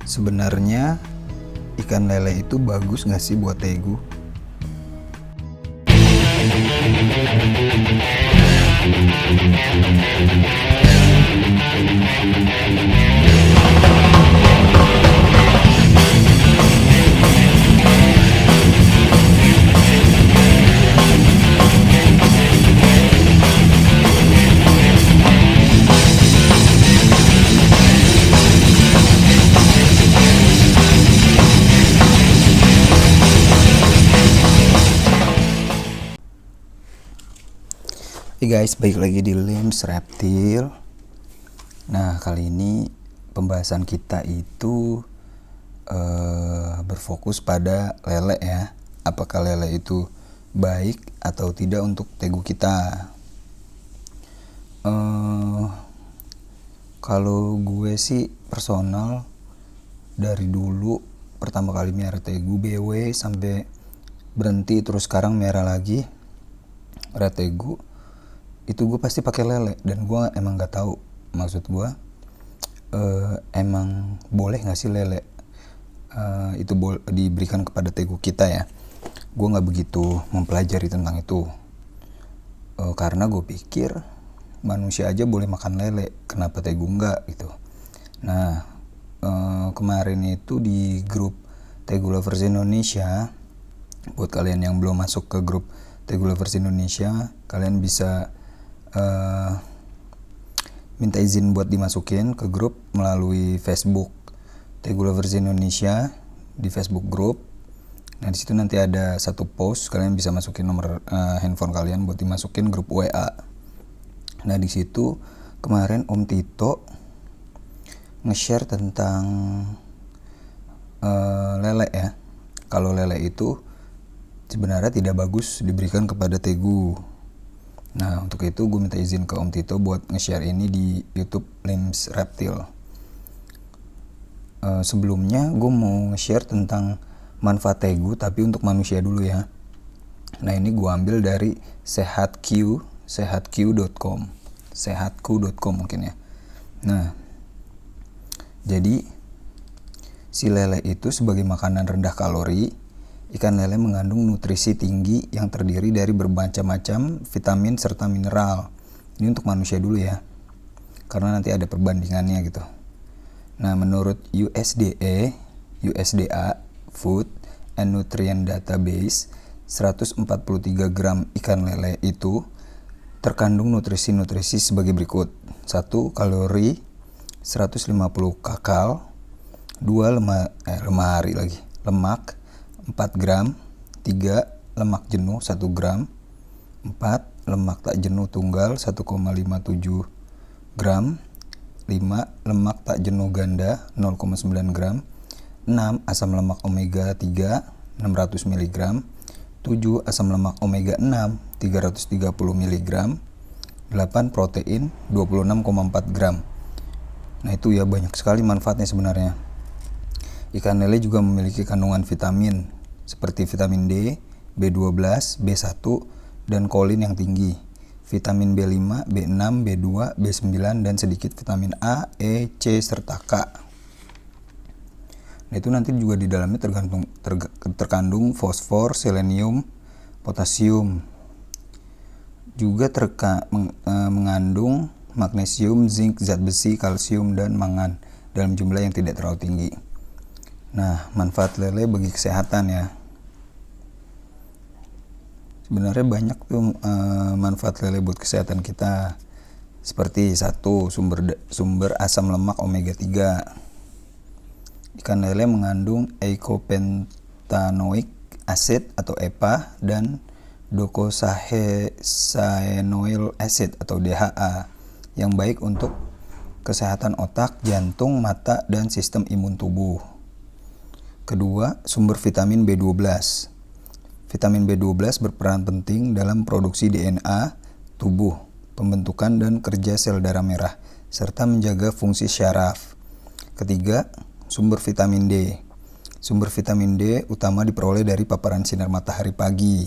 Sebenarnya ikan lele itu bagus nggak sih buat Tegu? Hey guys, balik lagi di Limbs Reptil. Nah, kali ini pembahasan kita itu berfokus pada lele ya. Apakah lele itu baik atau tidak untuk Tegu kita? Kalau gue sih personal dari dulu pertama kali miara Tegu BW sampai berhenti terus sekarang miara lagi miara Tegu, itu gue pasti pakai lele. Dan gue emang nggak tahu, maksud gue emang boleh nggak sih lele itu diberikan kepada Tegu kita ya. Gue nggak begitu mempelajari tentang itu karena gue pikir manusia aja boleh makan lele, kenapa Tegu enggak gitu. Nah, kemarin itu di grup Tegu Lovers Indonesia, buat kalian yang belum masuk ke grup Tegu Lovers Indonesia, kalian bisa minta izin buat dimasukin ke grup melalui Facebook Tegu Lovers Indonesia di Facebook Group. Nah, di situ nanti ada satu post, kalian bisa masukin nomor handphone kalian buat dimasukin grup WA. Nah, di situ kemarin Om Tito nge-share tentang lele ya. Kalau lele itu sebenarnya tidak bagus diberikan kepada Tegu. Nah, untuk itu gue minta izin ke Om Tito buat nge-share ini di YouTube Limbs Reptil. Sebelumnya gue mau nge-share tentang manfaat Tegu tapi untuk manusia dulu ya. Nah, ini gue ambil dari sehatq.com mungkin ya. Nah, jadi si lele itu sebagai makanan rendah kalori, ikan lele mengandung nutrisi tinggi yang terdiri dari bermacam-macam vitamin serta mineral. Ini untuk manusia dulu ya, karena nanti ada perbandingannya gitu. Nah, menurut USDA Food and Nutrient Database, 143 gram ikan lele itu terkandung nutrisi-nutrisi sebagai berikut. 1. Kalori 150 kakal. 2. Lemak 4 gram. 3. Lemak jenuh 1 gram. 4. Lemak tak jenuh tunggal 1,57 gram. 5. Lemak tak jenuh ganda 0,9 gram. 6. Asam lemak omega 3 600 mg. 7. Asam lemak omega 6 330 mg. 8. Protein 26,4 gram. Nah, itu ya banyak sekali manfaatnya sebenarnya. Ikan lele juga memiliki kandungan vitamin seperti vitamin D, B12, B1, dan kolin yang tinggi, vitamin B5, B6, B2, B9, dan sedikit vitamin A, E, C, serta K. Nah, itu nanti juga di dalamnya terkandung fosfor, selenium, potasium. Juga mengandung magnesium, zinc, zat besi, kalsium, dan mangan dalam jumlah yang tidak terlalu tinggi. Nah, manfaat lele bagi kesehatan ya. Sebenarnya banyak tuh manfaat lele buat kesehatan kita. Seperti 1. Sumber asam lemak omega 3. Ikan lele mengandung eicosapentaenoic acid atau EPA dan docosahexaenoyl acid atau DHA yang baik untuk kesehatan otak, jantung, mata, dan sistem imun tubuh. Kedua, sumber vitamin B12. Vitamin B12 berperan penting dalam produksi DNA tubuh, pembentukan dan kerja sel darah merah, serta menjaga fungsi syaraf. Ketiga, sumber vitamin D. Sumber vitamin D utama diperoleh dari paparan sinar matahari pagi.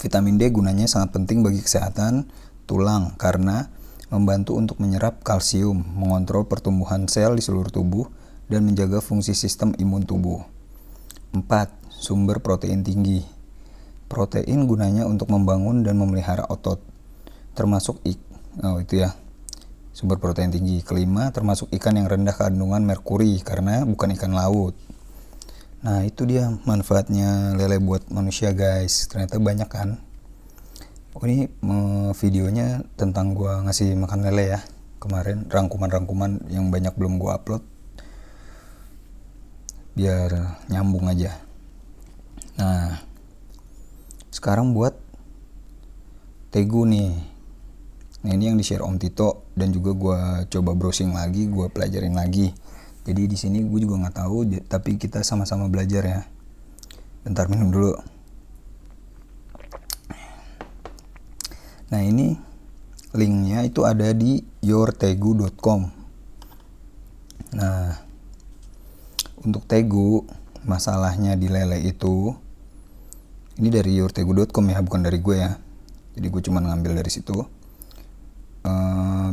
Vitamin D gunanya sangat penting bagi kesehatan tulang karena membantu untuk menyerap kalsium, mengontrol pertumbuhan sel di seluruh tubuh, dan menjaga fungsi sistem imun tubuh. 4. Sumber protein tinggi. Protein gunanya untuk membangun dan memelihara otot, termasuk sumber protein tinggi. Kelima, termasuk ikan yang rendah kandungan merkuri karena bukan ikan laut. Nah, itu dia manfaatnya lele buat manusia, guys. Ternyata banyak kan. Ini videonya tentang gua ngasih makan lele ya. Kemarin rangkuman-rangkuman yang banyak belum gua upload, biar nyambung aja. Nah, sekarang buat Tegu nih. Nah, ini yang di-share Om Tito dan juga gue coba browsing lagi, gue pelajarin lagi. Jadi di sini gue juga nggak tahu, tapi kita sama-sama belajar ya. Bentar, minum dulu. Nah, ini linknya itu ada di yourtegu.com. Nah, untuk Tegu, masalahnya di lele itu, ini dari yourtegu.com ya, bukan dari gue ya. Jadi gue cuma ngambil dari situ.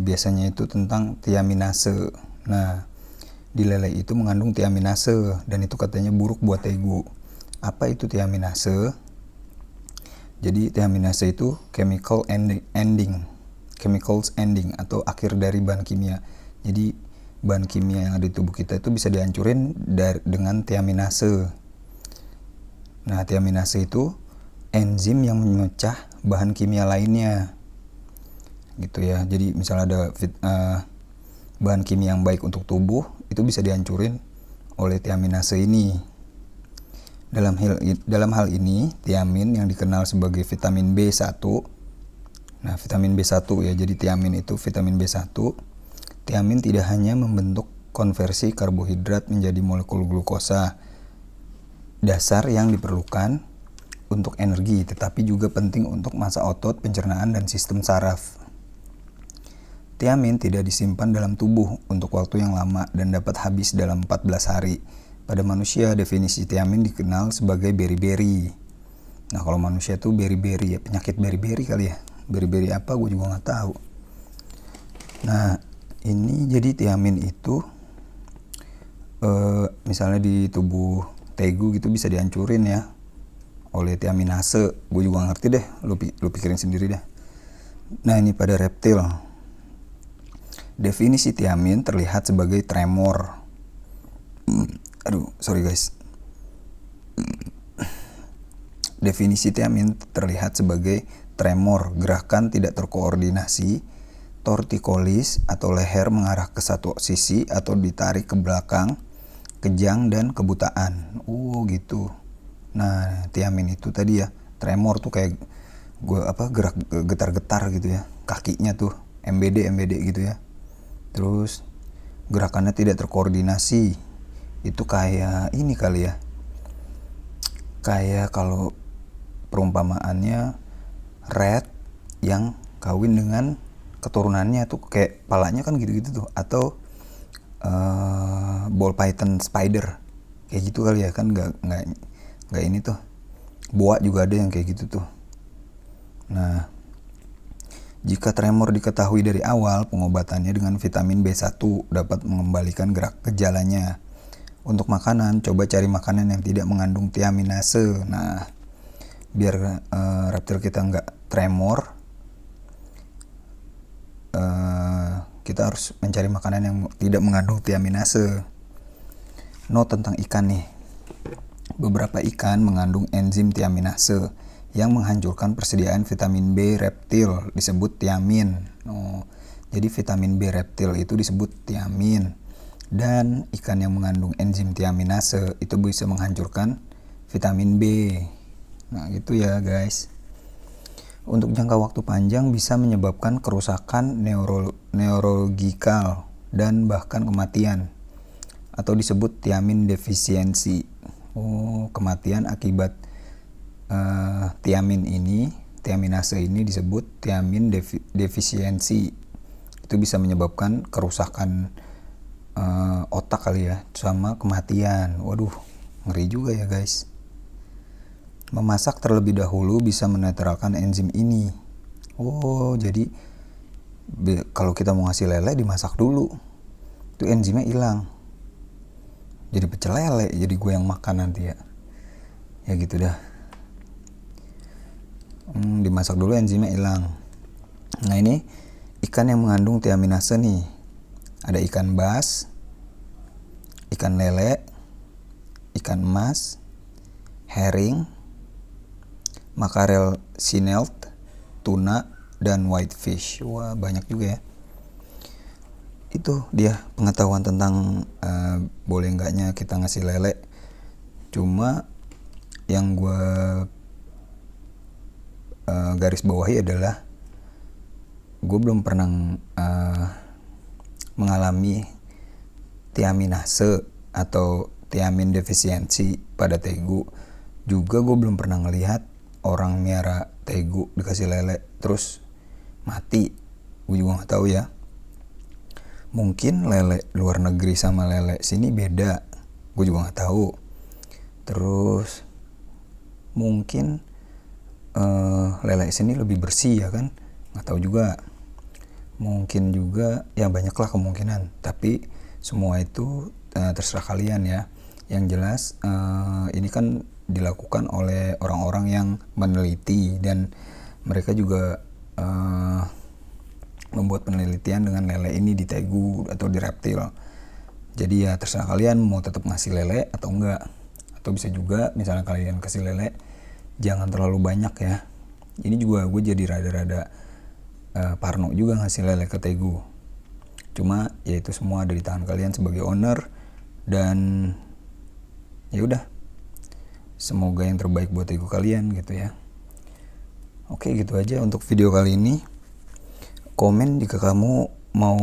Biasanya itu tentang tiaminase. Nah, di lele itu mengandung tiaminase dan itu katanya buruk buat Tegu. Apa itu tiaminase? Jadi tiaminase itu chemicals ending atau akhir dari bahan kimia. Jadi bahan kimia yang ada di tubuh kita itu bisa dihancurin dengan tiaminase. Nah, tiaminase itu enzim yang memecah bahan kimia lainnya. Gitu ya. Jadi misalnya ada bahan kimia yang baik untuk tubuh, itu bisa dihancurin oleh tiaminase ini. Dalam hal ini, tiamin yang dikenal sebagai vitamin B1. Nah, vitamin B1 ya. Jadi tiamin itu vitamin B1. Tiamin tidak hanya membentuk konversi karbohidrat menjadi molekul glukosa dasar yang diperlukan untuk energi, tetapi juga penting untuk massa otot, pencernaan, dan sistem saraf. Tiamin tidak disimpan dalam tubuh untuk waktu yang lama dan dapat habis dalam 14 hari. Pada manusia, definisi tiamin dikenal sebagai beri-beri. Nah, kalau manusia tuh beri-beri ya, penyakit beri-beri kali ya. Beri-beri apa gue juga nggak tahu. Nah, ini jadi tiamin itu misalnya di tubuh Tegu gitu bisa dihancurin ya oleh tiaminase. Gue juga ngerti deh, lu pikirin sendiri deh. Nah, ini pada reptil. Definisi tiamin terlihat sebagai tremor. Sorry guys. Definisi tiamin terlihat sebagai tremor, gerakan tidak terkoordinasi, tortikolis atau leher mengarah ke satu sisi atau ditarik ke belakang, kejang, dan kebutaan. Gitu. Nah, tiamin itu tadi ya, tremor tuh kayak gerak getar-getar gitu ya, kakinya tuh MBD gitu ya. Terus gerakannya tidak terkoordinasi. Itu kayak ini kali ya. Kayak kalau perumpamaannya rat yang kawin dengan keturunannya tuh kayak palanya kan gitu-gitu tuh, atau ball python spider kayak gitu kali ya, kan nggak ini tuh, boa juga ada yang kayak gitu tuh. Nah, jika tremor diketahui dari awal, pengobatannya dengan vitamin B1 dapat mengembalikan gerak gejalanya. Untuk makanan, coba cari makanan yang tidak mengandung tiaminase. Nah, biar reptil kita nggak tremor, kita harus mencari makanan yang tidak mengandung tiaminase. Tentang ikan nih. Beberapa ikan mengandung enzim tiaminase yang menghancurkan persediaan vitamin B reptil, disebut tiamin. Jadi vitamin B reptil itu disebut tiamin. Dan ikan yang mengandung enzim tiaminase itu bisa menghancurkan vitamin B. Nah, gitu ya guys. Untuk jangka waktu panjang bisa menyebabkan kerusakan neurologikal dan bahkan kematian, atau disebut tiamin defisiensi. Kematian akibat tiaminase ini disebut tiamin defisiensi. Itu bisa menyebabkan kerusakan otak kali ya, sama kematian. Waduh, ngeri juga ya guys. Memasak terlebih dahulu bisa menetralkan enzim ini. Jadi kalau kita mau ngasih lele dimasak dulu, itu enzimnya hilang. jadi pecel lele, jadi gue yang makan nanti ya. Ya gitu dah. Dimasak dulu enzimnya hilang. Nah ini ikan yang mengandung tiaminase nih. Ada ikan bass, ikan lele, ikan emas, herring, makarel sinelt, tuna, dan whitefish. Wah banyak juga ya. Itu dia pengetahuan tentang boleh enggaknya kita ngasih lele. Cuma yang gue garis bawahi adalah gue belum pernah mengalami tiaminase atau tiamin defisiensi pada tegu. Juga gue belum pernah ngelihat orang miara tegu dikasih lele terus mati. Gue juga nggak tahu ya. Mungkin lele luar negeri sama lele sini beda. Gue juga nggak tahu. Terus mungkin lele sini lebih bersih ya kan, nggak tahu juga. Mungkin juga ya banyaklah kemungkinan, tapi semua itu terserah kalian ya. Yang jelas ini kan dilakukan oleh orang-orang yang meneliti dan mereka juga membuat penelitian dengan lele ini di tegu atau di reptil. Jadi ya terserah kalian mau tetap ngasih lele atau enggak. Atau bisa juga misalnya kalian kasih lele jangan terlalu banyak ya. Ini juga gue jadi rada-rada parno juga ngasih lele ke tegu. Cuma ya itu semua ada di tangan kalian sebagai owner dan ya udah. Semoga yang terbaik buat tegu kalian gitu ya. Oke gitu aja untuk video kali ini. Komen jika kamu mau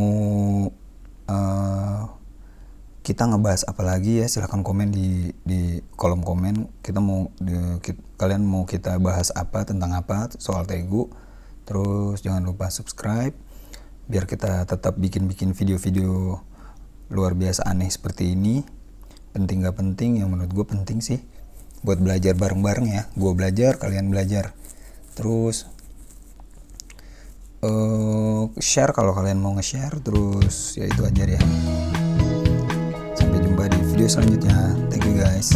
kita ngebahas apa lagi ya, silahkan komen di kolom komen. Kalian mau kita bahas apa, tentang apa soal tegu. Terus jangan lupa subscribe biar kita tetap bikin video-video luar biasa aneh seperti ini. Penting gak penting, yang menurut gue penting sih buat belajar bareng-bareng ya. Gue belajar, kalian belajar. Terus share kalau kalian mau nge-share. Terus ya itu aja deh. Sampai jumpa di video selanjutnya. Thank you guys.